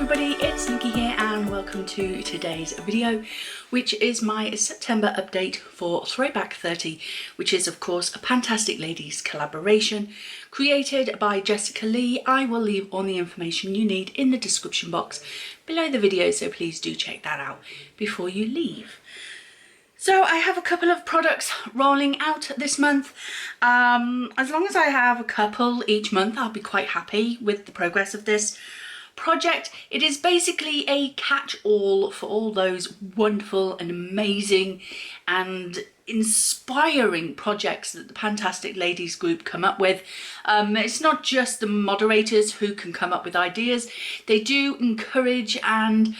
everybody, it's Nikki here and welcome to today's video, which is my September update for Throwback 30, which is of course a Pantastic Ladies collaboration created by Jessica Lee. I will leave all the information you need in the description box below the video, so please do check that out before you leave. So I have a couple of products rolling out this month. As long as I have a couple each month, I'll be quite happy with the progress of this project. It is basically a catch-all for all those wonderful and amazing and inspiring projects that the Pantastic Ladies group come up with. It's not just the moderators who can come up with ideas. They do encourage and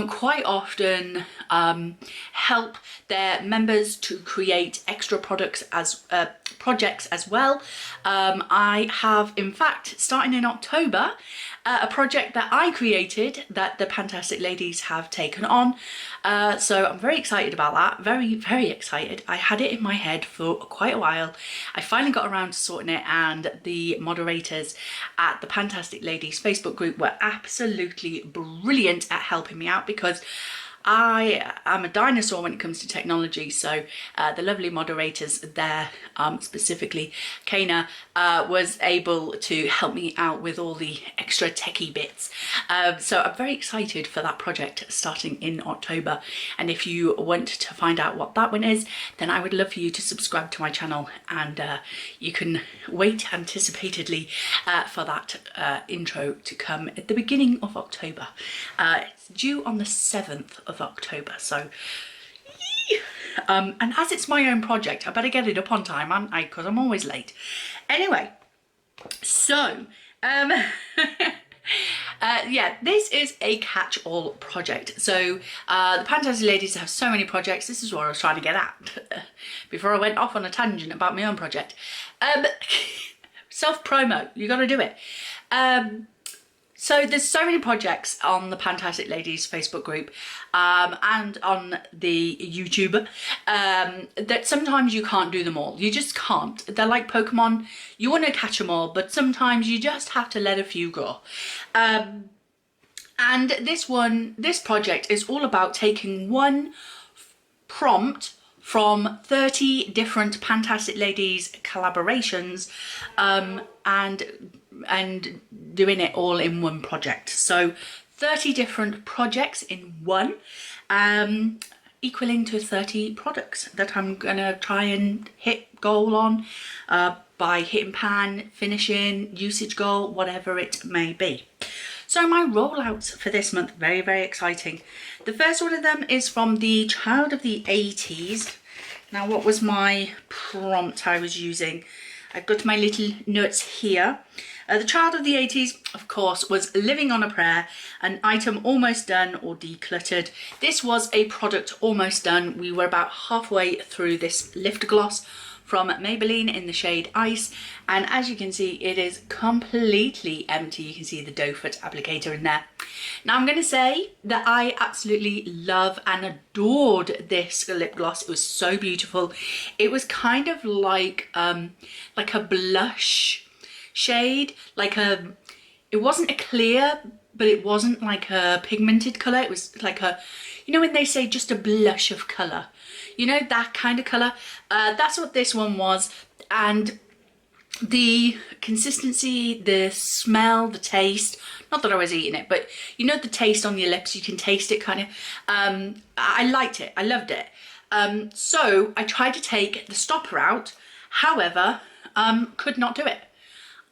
quite often help their members to create extra projects as well. I have, in fact, starting in October, a project that I created that the Pantastic Ladies have taken on. So I'm very excited about that, very excited. I had it in my head for quite a while. I finally got around to sorting it, and the moderators at the Pantastic Ladies Facebook group were absolutely brilliant at helping me out, because I am a dinosaur when it comes to technology. So the lovely moderators there, specifically Kana, was able to help me out with all the extra techie bits. So I'm very excited for that project starting in October. And if you want to find out what that one is, then I would love for you to subscribe to my channel, and you can wait anticipatedly for that intro to come at the beginning of October. It's due on the 7th of October, so and as it's my own project, I better get it up on time, aren't I, because I'm always late. Anyway, so yeah, this is a catch-all project. So the Pantastic Ladies have so many projects. This is what I was trying to get at before I went off on a tangent about my own project. Self-promo, you got to do it. So there's so many projects on the Pantastic Ladies Facebook group and on the YouTube that sometimes you can't do them all. You just can't. They're like Pokemon. You want to catch them all, but sometimes you just have to let a few go. And this project is all about taking one prompt from 30 different Pantastic Ladies collaborations and doing it all in one project. So 30 different projects in one, equaling to 30 products that I'm gonna try and hit goal on by hitting pan, finishing, usage goal, whatever it may be. So my rollouts for this month, very exciting. The first one of them is from the Child of the 80s. Now, what was my prompt I was using? I've got my little notes here. The Child of the 80s, of course, was Living on a Prayer, an item almost done or decluttered. This was a product almost done. We were about halfway through this lip gloss from Maybelline in the shade Ice, and as you can see, it is completely empty. You can see the doe foot applicator in there. Now, I'm going to say that I absolutely love and adored this lip gloss. It was so beautiful. It was kind of like a blush shade, it wasn't a clear, but it wasn't like a pigmented colour. It was like a, you know when they say just a blush of colour, you know, that kind of colour. That's what this one was. And the consistency, the smell, the taste, not that I was eating it, but you know the taste on your lips, you can taste it kind of. I liked it, I loved it. So I tried to take the stopper out, however, could not do it.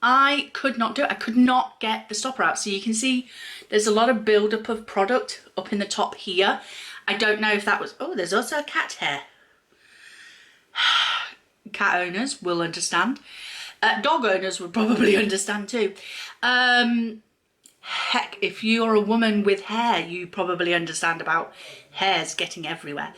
I could not do it. I could not get the stopper out. So you can see there's a lot of build-up of product up in the top here. I don't know if that was... Oh, there's also a cat hair. Cat owners will understand. Dog owners would probably understand too. Heck, if you're a woman with hair, you probably understand about hairs getting everywhere.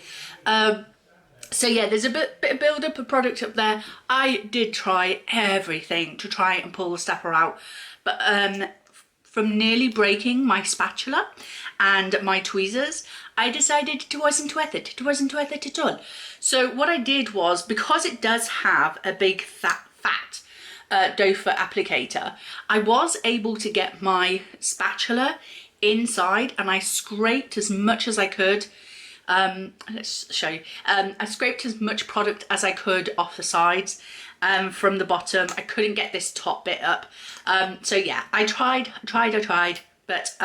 So yeah, there's a bit of build-up of product up there. I did try everything to try and pull the stopper out, but from nearly breaking my spatula and my tweezers, I decided it wasn't worth it. It wasn't worth it at all. So what I did was, because it does have a big fat doe foot applicator, I was able to get my spatula inside, and I scraped as much as I could. Let's show you. I scraped as much product as I could off the sides. From the bottom, I couldn't get this top bit up. So yeah, I tried, but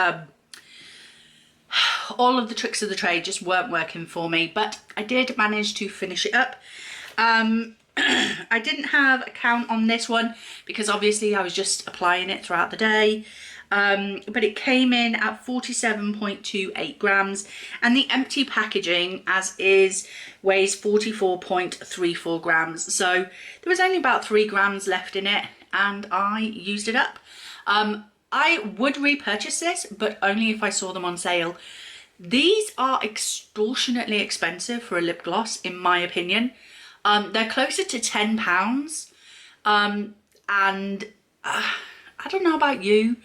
all of the tricks of the trade just weren't working for me, but I did manage to finish it up. I didn't have a count on this one because obviously I was just applying it throughout the day. But it came in at 47.28 grams, and the empty packaging as is weighs 44.34 grams. So there was only about 3 grams left in it, and I used it up. I would repurchase this, but only if I saw them on sale. These are extortionately expensive for a lip gloss, in my opinion. They're closer to £10, and I don't know about you,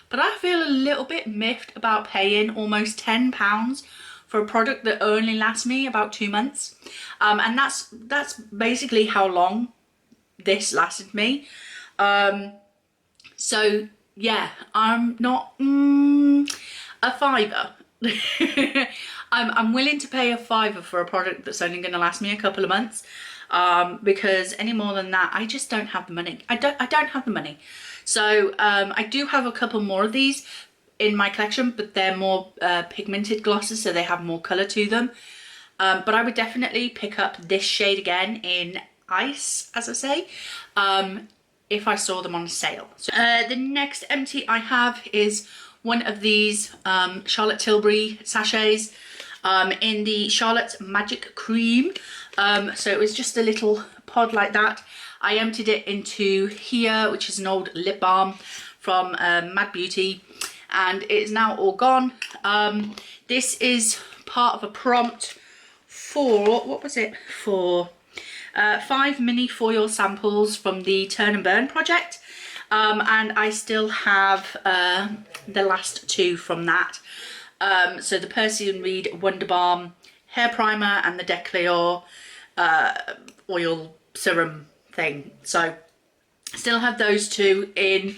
but I feel a little bit miffed about paying almost £10 for a product that only lasts me about 2 months. And that's basically how long this lasted me. So yeah, I'm not a fiver. I'm willing to pay a fiver for a product that's only going to last me a couple of months, because any more than that, I just don't have the money. I don't have the money. So I do have a couple more of these in my collection, but they're more pigmented glosses, so they have more colour to them. But I would definitely pick up this shade again in Ice, as I say, if I saw them on sale. So, the next empty I have is one of these Charlotte Tilbury sachets in the Charlotte's Magic Cream. So it was just a little pod like that. I emptied it into here, which is an old lip balm from Mad Beauty, and it is now all gone. This is part of a prompt for, what was it for? 5 mini foil samples from the Turn and Burn project, and I still have the last 2 from that. So the Percy and Reed Wonder Balm hair primer and the Decleor oil serum thing. So still have those 2 in,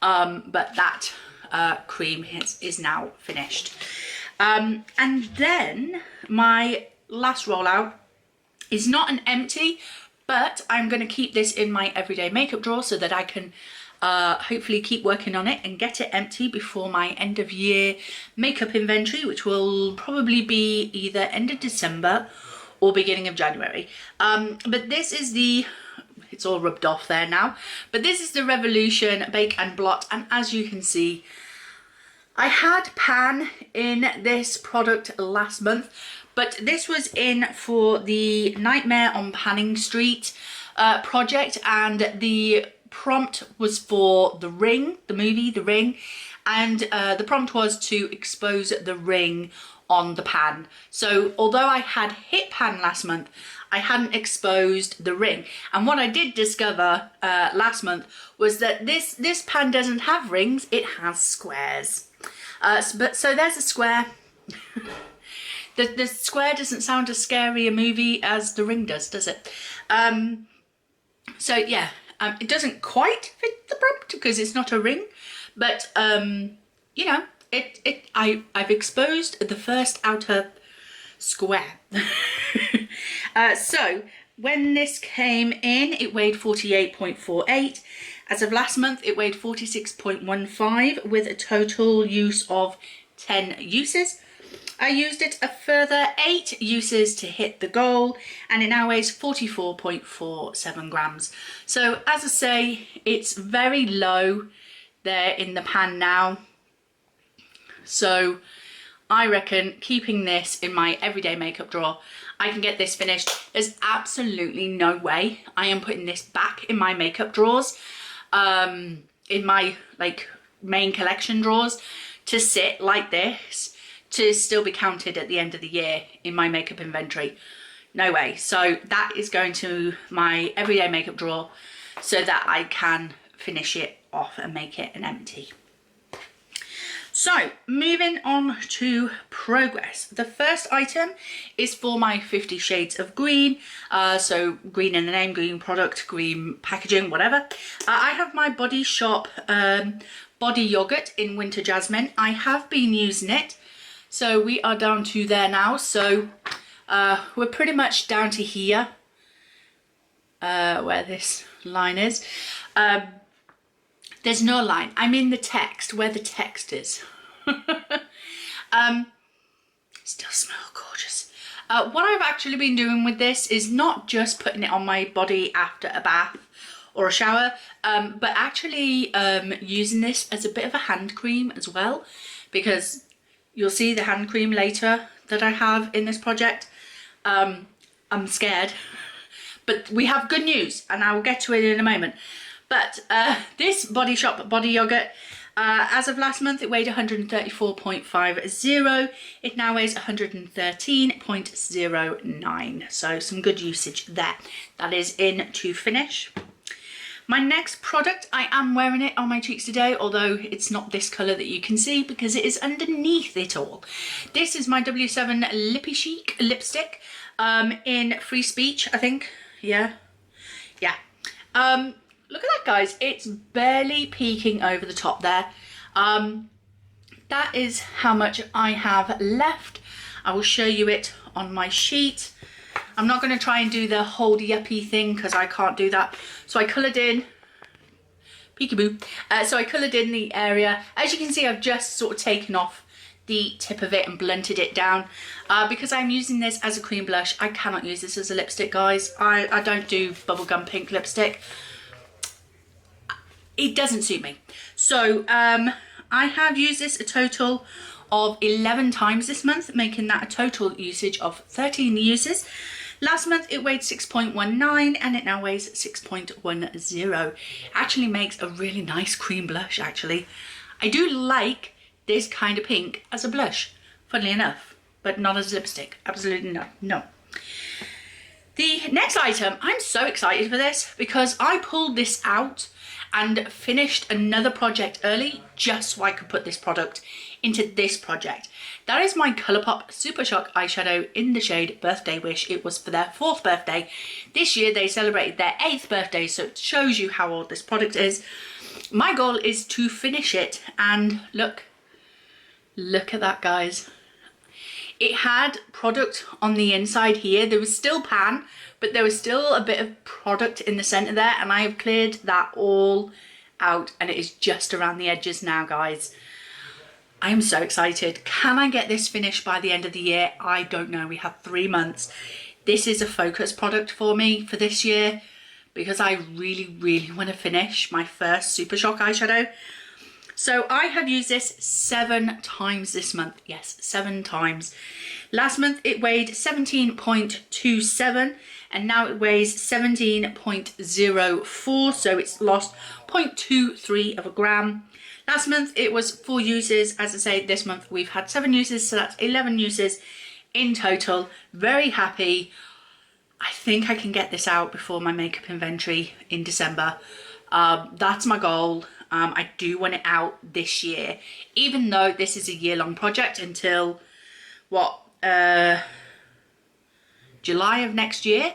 but that cream is now finished. And then my last rollout is not an empty, but I'm going to keep this in my everyday makeup drawer so that I can hopefully keep working on it and get it empty before my end of year makeup inventory, which will probably be either end of December or beginning of January. But this is the, it's all rubbed off there now, but this is the Revolution Bake and Blot, and as you can see, I had pan in this product last month, but this was in for the Nightmare on Panning Street project, and the prompt was for The Ring, the movie The Ring, and the prompt was to expose the ring on the pan. So although I had hit pan last month, I hadn't exposed the ring. And what I did discover last month was that this pan doesn't have rings, it has squares. So there's a square. The square doesn't sound as scary a movie as The Ring does it? So yeah, it doesn't quite fit the prompt because it's not a ring, but you know, I've exposed the first outer square. So when this came in, it weighed 48.48. As of last month, it weighed 46.15 with a total use of 10 uses. I used it a further 8 uses to hit the goal, and it now weighs 44.47 grams. So as I say, it's very low there in the pan now. So I reckon keeping this in my everyday makeup drawer, I can get this finished. There's absolutely no way I am putting this back in my makeup drawers, in my like main collection drawers, to sit like this, to still be counted at the end of the year in my makeup inventory. No way. So that is going to my everyday makeup drawer so that I can finish it off and make it an empty. So moving on to progress. The first item is for my 50 shades of green. So green in the name, green product, green packaging, whatever. I have my Body Shop body yogurt in Winter Jasmine. I have been using it. So we are down to there now. So we're pretty much down to here, where this line is. There's no line. I'm in the text, where the text is. Still smell gorgeous. What I've actually been doing with this is not just putting it on my body after a bath or a shower, but actually using this as a bit of a hand cream as well, because you'll see the hand cream later that I have in this project. I'm scared, but we have good news, and I will get to it in a moment. But this Body Shop body yogurt, as of last month, it weighed 134.50. It now weighs 113.09. So some good usage there. That is in to finish. My next product, I am wearing it on my cheeks today, although it's not this colour that you can see because it is underneath it all. This is my W7 Lippy Chic lipstick in Free Speech, I think. Yeah. Look at that, guys. It's barely peeking over the top there. That is how much I have left. I will show you it on my sheet. I'm not going to try and do the holdy uppy thing because I can't do that. So I coloured in, peekaboo. So I coloured in the area. As you can see, I've just sort of taken off the tip of it and blunted it down. Because I'm using this as a cream blush, I cannot use this as a lipstick, guys. I don't do bubblegum pink lipstick. It doesn't suit me. So I have used this a total of 11 times this month, making that a total usage of 13 uses. Last month it weighed 6.19 and it now weighs 6.10. Actually makes a really nice cream blush, actually. I do like this kind of pink as a blush, funnily enough, but not as lipstick. Absolutely not, no. The next item, I'm so excited for this because I pulled this out and finished another project early just so I could put this product into this project. That is my Colourpop Super Shock eyeshadow in the shade Birthday Wish. It was for their 4th birthday. This year they celebrated their 8th birthday, so it shows you how old this product is. My goal is to finish it, and look at that, guys. It had product on the inside here. There was still pan, but there was still a bit of product in the centre there, and I have cleared that all out and it is just around the edges now, guys. I am so excited. Can I get this finished by the end of the year? I don't know. We have 3 months. This is a focus product for me for this year because I really want to finish my first Super Shock eyeshadow. So I have used this 7 times this month. Yes, 7 times. Last month it weighed 17.27 and now it weighs 17.04. So it's lost 0.23 of a gram. Last month it was 4 uses. As I say, this month we've had 7 uses. So that's 11 uses in total. Very happy. I think I can get this out before my makeup inventory in December. That's my goal. I do want it out this year, even though this is a year-long project until what, July of next year.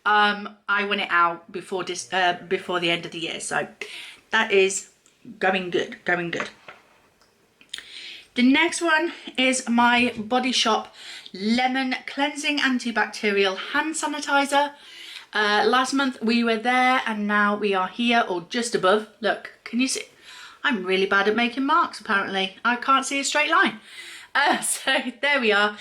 I want it out before the end of the year, so that is going good, going good. The next one is my Body Shop Lemon Cleansing Antibacterial Hand Sanitizer. Last month we were there and now we are here, or just above. Look, can you see? I'm really bad at making marks, apparently. I can't see a straight line. So there we are.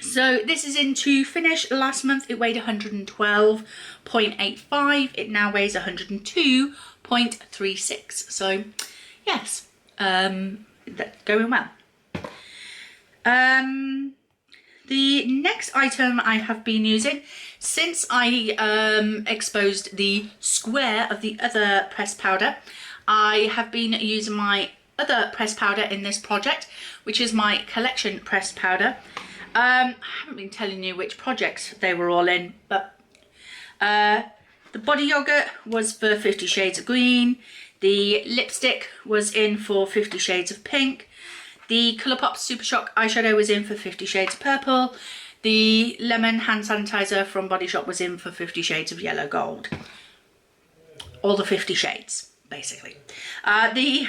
So this is in to finish. Last month it weighed 112.85. It now weighs 102.36. So yes, that's going well. The next item I have been using, since I exposed the square of the other pressed powder, I have been using my other pressed powder in this project, which is my collection pressed powder. I haven't been telling you which projects they were all in, but the body yogurt was for 50 Shades of Green. The lipstick was in for 50 Shades of Pink. The Colourpop Super Shock eyeshadow was in for 50 Shades of Purple. The lemon hand sanitizer from Body Shop was in for 50 Shades of Yellow Gold. All the 50 shades, basically. The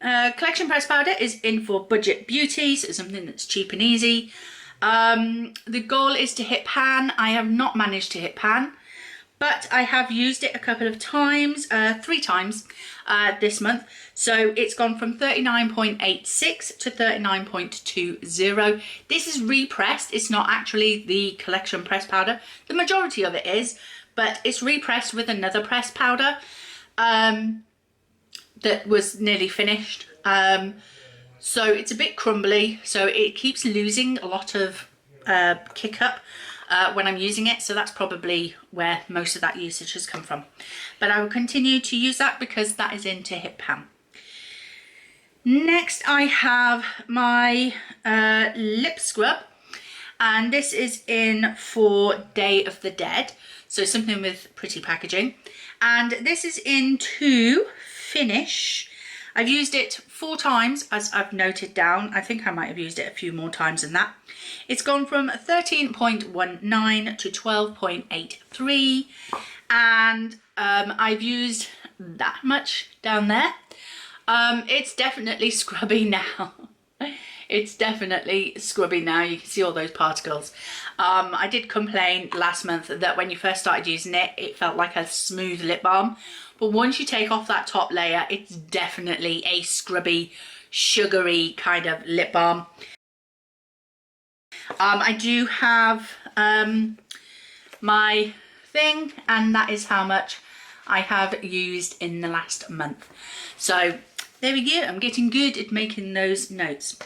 collection press powder is in for Budget Beauty, so something that's cheap and easy. The goal is to hit pan. I have not managed to hit pan, but I have used it a couple of times, 3 times this month. So it's gone from 39.86 to 39.20. This is repressed. It's not actually the collection press powder. The majority of it is, but it's repressed with another press powder that was nearly finished. So it's a bit crumbly, so it keeps losing a lot of kick up when I'm using it, so that's probably where most of that usage has come from. But I will continue to use that because that is in to hit pan. Next I have my lip scrub, and this is in for Day of the Dead, so something with pretty packaging, and this is in to finish. I've used it 4 times, as I've noted down. I think I might have used it a few more times than that. It's gone from 13.19 to 12.83, and I've used that much down there. It's definitely scrubby now. It's definitely scrubby now. You can see all those particles. I did complain last month that when you first started using it, it felt like a smooth lip balm. But once you take off that top layer, it's definitely a scrubby, sugary kind of lip balm. I do have my thing, and that is how much I have used in the last month. So there we go. I'm getting good at making those notes.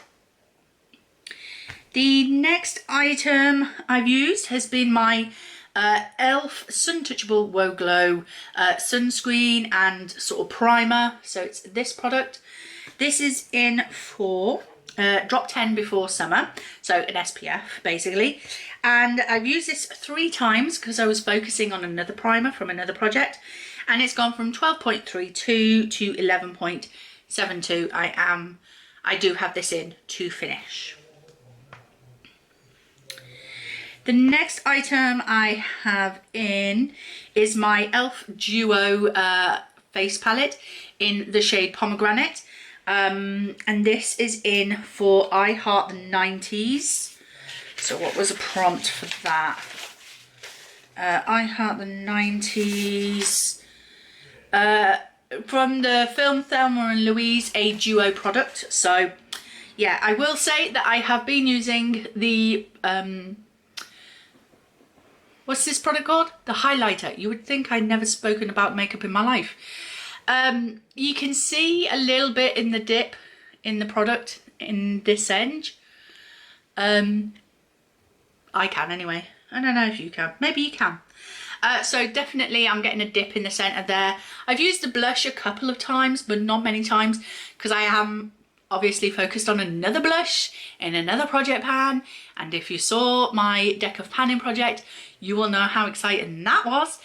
The next item I've used has been my e.l.f. Sun Touchable Wow Glow sunscreen and sort of primer. So it's this product. This is in for drop 10 before summer, so an SPF basically. And I've used this 3 times because I was focusing on another primer from another project, and it's gone from 12.32 to 11.72. I do have this in to finish. The next item I have in is my e.l.f. Duo face palette in the shade Pomegranate. And this is in for I Heart the 90s. So what was a prompt for that? I Heart the 90s. From the film Thelma and Louise, a duo product. So yeah, I will say that I have been using the what's this product called? The highlighter. You would think I'd never spoken about makeup in my life. You can see a little bit in the dip in the product in this end. I can anyway. I don't know if you can. Maybe you can. So definitely I'm getting a dip in the centre there. I've used the blush a couple of times, but not many times, because I am obviously focused on another blush in another project pan. And if you saw my deck of panning project, you will know how exciting that was.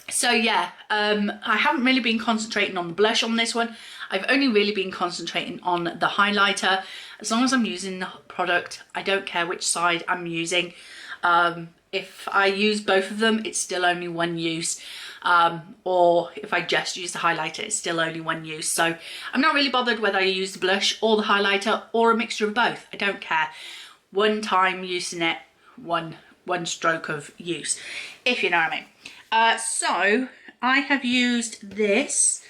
So yeah, I haven't really been concentrating on the blush on this one. I've only really been concentrating on the highlighter. As long as I'm using the product, I don't care which side I'm using. If I use both of them, it's still only one use. Or if I just use the highlighter, it's still only one use. So I'm not really bothered whether I use the blush or the highlighter or a mixture of both. I don't care. One time using it, one stroke of use, if you know what I mean. So I have used this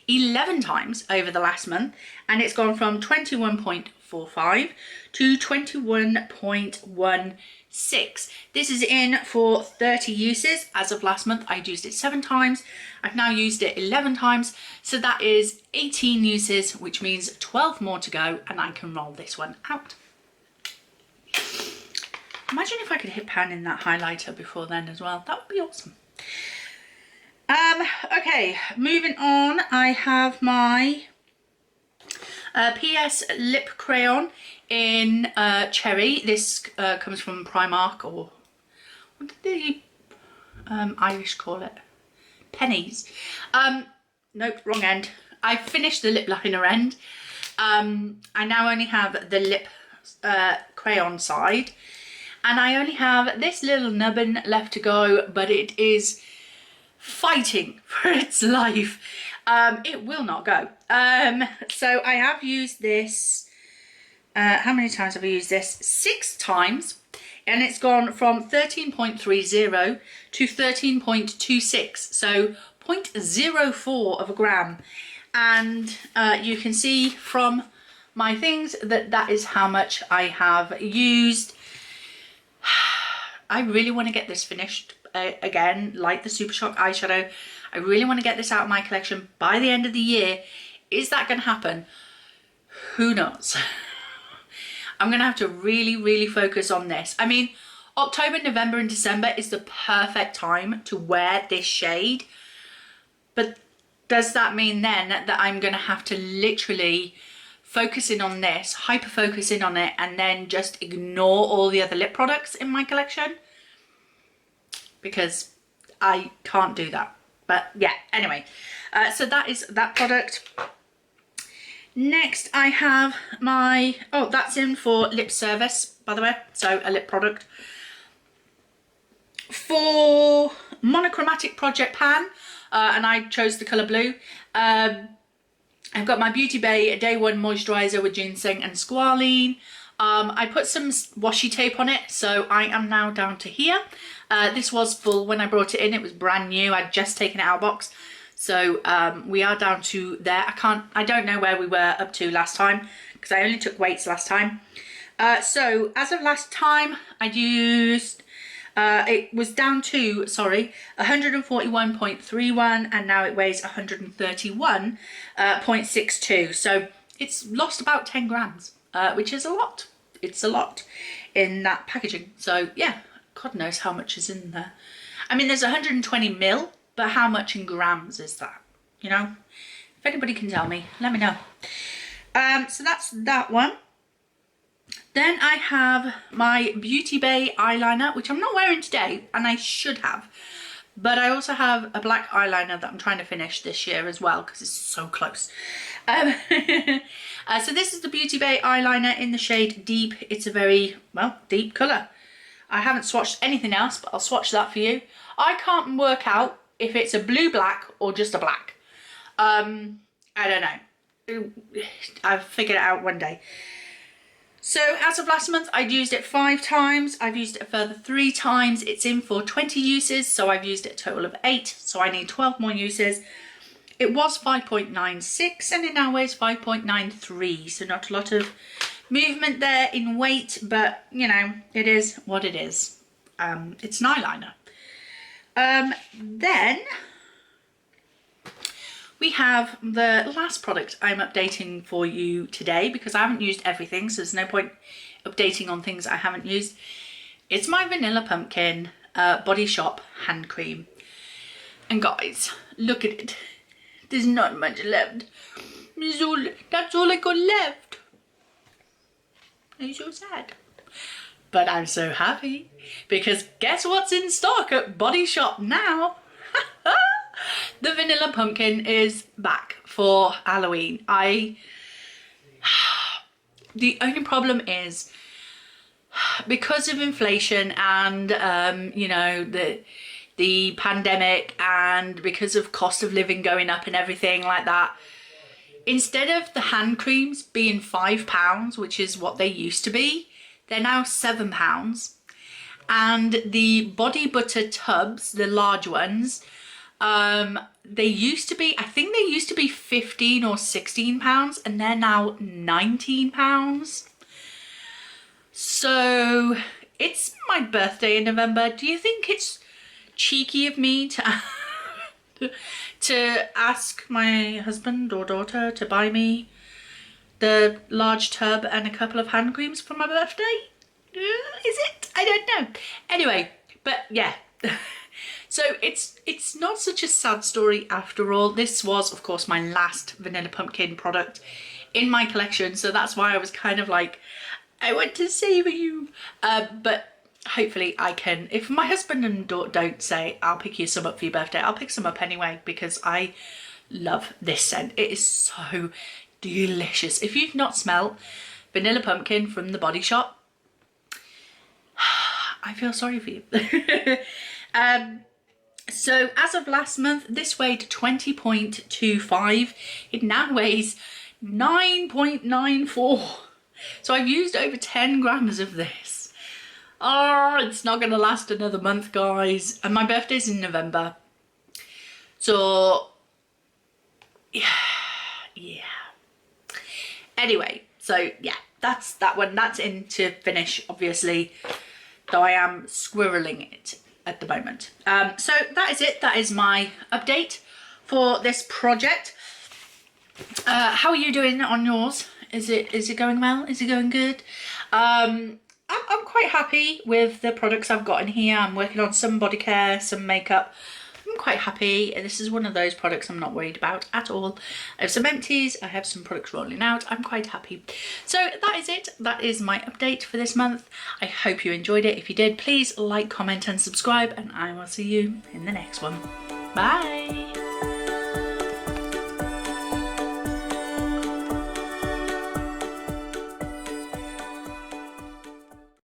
11 times over the last month, and it's gone from 21.45 to 21.16. This is in for 30 uses. As of last month, I'd used it 7 times. I've now used it 11 times, so that is 18 uses, which means 12 more to go, and I can roll this one out. Imagine if I could hit pan in that highlighter before then as well. That would be awesome. Okay, moving on, I have my PS lip crayon in Cherry. This comes from Primark, or what did the Irish call it? pennies. Nope, wrong end. I finished the lip liner end. I now only have the lip crayon side, and I only have this little nubbin left to go, but it is fighting for its life. It will not go. So I have used this, how many times have I used this? 6 times, and it's gone from 13.30 to 13.26, so 0.04 of a gram. And you can see from my things that that is how much I have used. I really want to get this finished again, like the Super Shock eyeshadow. I really want to get this out of my collection by the end of the year. Is that going to happen? Who knows? I'm going to have to really focus on this. I mean, October, November and December is the perfect time to wear this shade. But does that mean then that I'm going to have to literally focus in on this, hyper focus in on it, and then just ignore all the other lip products in my collection? Because I can't do that. But yeah, anyway, so that is that product. Next I have my, oh, that's in for lip service, by the way, so a lip product. For monochromatic project pan, and I chose the colour blue. I've got my Beauty Bay Day 1 moisturiser with ginseng and squalene. I put some washi tape on it, so I am now down to here. This was full when I brought it in. It was brand new. I'd just taken it out of the box. So we are down to there. I don't know where we were up to last time, because I only took weights last time. So as of last time, I'd used, it was down to, sorry, 141.31, and now it weighs 131.62. So it's lost about 10 grams, which is a lot. It's a lot in that packaging. So yeah, God knows how much is in there. I mean, there's 120 mil, but how much in grams is that? You know, if anybody can tell me, let me know. So that's that one. Then I have my Beauty Bay eyeliner, which I'm not wearing today, and I should have. But I also have a black eyeliner that I'm trying to finish this year as well, because it's so close. So this is the Beauty Bay eyeliner in the shade Deep. It's a very, well, deep colour. I haven't swatched anything else, but I'll swatch that for you. I can't work out if it's a blue black or just a black. I don't know. I've figured it out one day. So as of last month, I'd used it 5 times. I've used it a further 3 times. It's in for 20 uses, so I've used it a total of 8. So I need 12 more uses. It was 5.96 and it now weighs 5.93. So not a lot of movement there in weight, but you know, it is what it is. It's an eyeliner. Then we have the last product I'm updating for you today, because I haven't used everything, so there's no point updating on things I haven't used. It's my Vanilla Pumpkin Body Shop hand cream. And guys, look at it. There's not much left. That's all I got left. I'm so sad. But I'm so happy, because guess what's in stock at Body Shop now? The Vanilla Pumpkin is back for Halloween. The only problem is, because of inflation and you know, the pandemic, and because of cost of living going up and everything like that, instead of the hand creams being £5, which is what they used to be, they're now £7. And the body butter tubs, the large ones, they used to be, I think they used to be £15 or £16, and they're now £19. So it's my birthday in November. Do you think it's cheeky of me to ask my husband or daughter to buy me the large tub and a couple of hand creams for my birthday? Is it? I don't know. Anyway, but yeah. So it's not such a sad story after all. This was, of course, my last Vanilla Pumpkin product in my collection, so that's why I was kind of like, I want to savour you. But hopefully I can, if my husband and daughter don't say I'll pick you some up for your birthday, I'll pick some up anyway, because I love this scent. It is so delicious. If you've not smelled Vanilla Pumpkin from the Body Shop, I feel sorry for you. So as of last month, this weighed 20.25. It now weighs 9.94. So I've used over 10 grams of this. Oh, it's not going to last another month, guys. And my birthday's in November. So, yeah. Anyway, so yeah, that's that one. That's in to finish, obviously, though I am squirreling it at the moment. So that is it. That is my update for this project. How are you doing on yours? Is it going well? Is it going good? I'm quite happy with the products I've got in here. I'm working on some body care, some makeup. I'm quite happy. This is one of those products I'm not worried about at all. I have some empties. I have some products rolling out. I'm quite happy. So that is it. That is my update for this month. I hope you enjoyed it. If you did, please like, comment and subscribe, and I will see you in the next one. Bye.